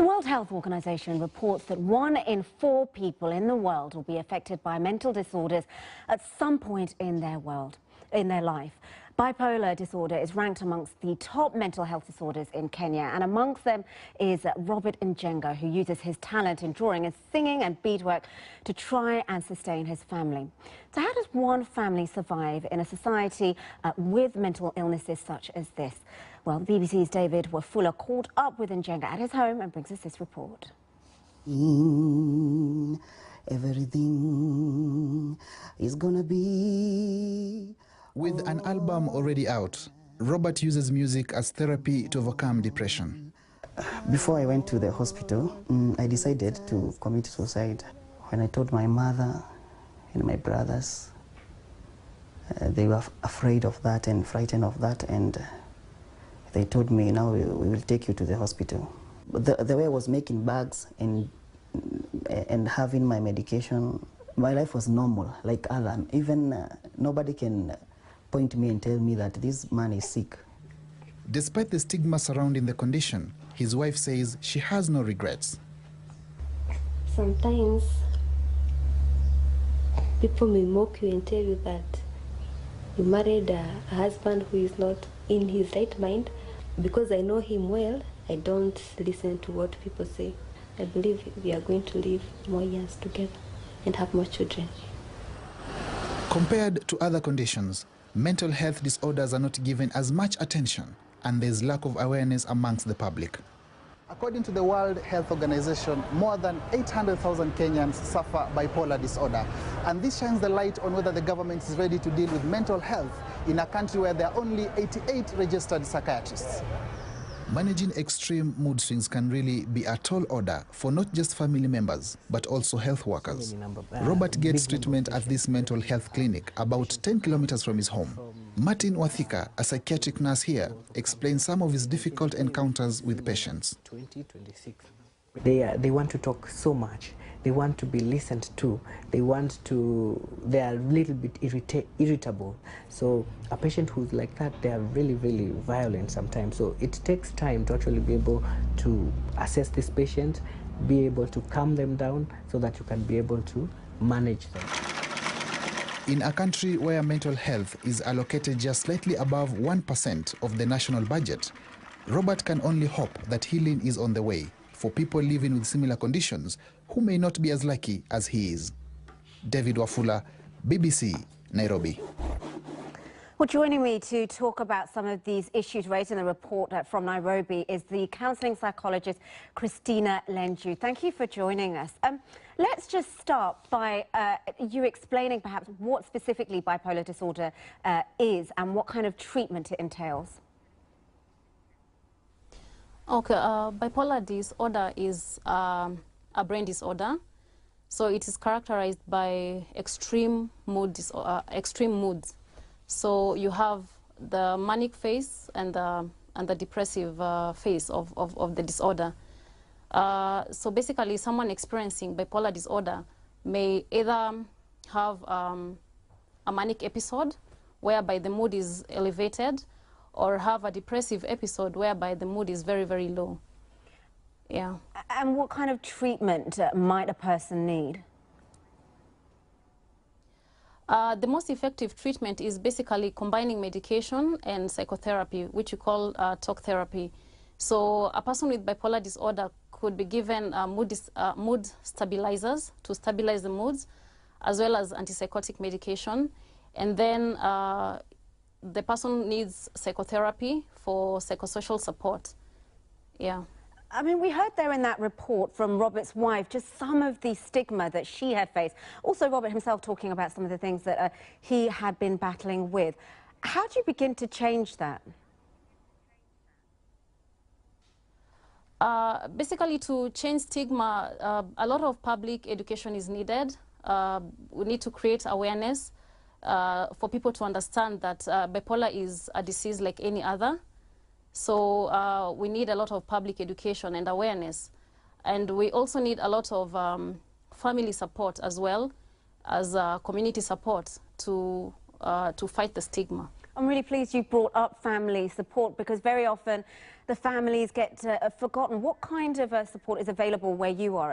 The World Health Organization reports that 1 in 4 people in the world will be affected by mental disorders at some point in their life. Bipolar disorder is ranked amongst the top mental health disorders in Kenya, and amongst them is Robert Njenga, who uses his talent in drawing and singing and beadwork to try and sustain his family. So how does one family survive in a society with mental illnesses such as this? Well, BBC's David Wafula caught up with Njenga at his home and brings us this report. Everything is gonna be... With an album already out, Robert uses music as therapy to overcome depression. Before I went to the hospital, I decided to commit suicide. When I told my mother and my brothers, they were afraid of that and frightened of that, and they told me, now we will take you to the hospital. But the way I was making bags and having my medication, my life was normal, like other. Even nobody can point me and tell me that this man is sick. Despite the stigma surrounding the condition, his wife says she has no regrets. Sometimes people may mock you and tell you that you married a husband who is not in his right mind. Because I know him well, I don't listen to what people say. I believe we are going to live more years together and have more children. Compared to other conditions, mental health disorders are not given as much attention, and there's lack of awareness amongst the public. According to the World Health Organization, more than 800,000 Kenyans suffer bipolar disorder. And this shines the light on whether the government is ready to deal with mental health in a country where there are only 88 registered psychiatrists. Managing extreme mood swings can really be a tall order for not just family members, but also health workers. Robert gets treatment at this mental health clinic about 10 kilometers from his home. Martin Wathika, a psychiatric nurse here, explains some of his difficult encounters with patients. They want to talk so much. They want to be listened to. They are a little bit irritable. So a patient who's like that, they are really, really violent sometimes. So it takes time to actually be able to assess this patient, be able to calm them down so that you can be able to manage them. In a country where mental health is allocated just slightly above 1% of the national budget, Robert can only hope that healing is on the way for people living with similar conditions who may not be as lucky as he is. David Wafula, BBC, Nairobi. Well, joining me to talk about some of these issues raised in the report from Nairobi is the counselling psychologist Christina Lenju. Thank you for joining us. Let's just start by you explaining perhaps what specifically bipolar disorder is and what kind of treatment it entails. Okay, bipolar disorder is a brain disorder. So it is characterized by extreme moods. So you have the manic phase and the depressive phase of the disorder. So basically, someone experiencing bipolar disorder may either have a manic episode whereby the mood is elevated, or have a depressive episode whereby the mood is very, very low. Yeah. And what kind of treatment might a person need? The most effective treatment is basically combining medication and psychotherapy, which you call talk therapy. So a person with bipolar disorder could be given mood stabilizers to stabilize the moods, as well as antipsychotic medication. And then the person needs psychotherapy for psychosocial support. Yeah. I mean, we heard there in that report from Robert's wife just some of the stigma that she had faced. Also, Robert himself talking about some of the things that he had been battling with. How do you begin to change that? Basically, to change stigma, a lot of public education is needed. We need to create awareness for people to understand that bipolar is a disease like any other. So we need a lot of public education and awareness. And we also need a lot of family support as well as community support to fight the stigma. I'm really pleased you brought up family support, because very often the families get forgotten. What kind of support is available where you are at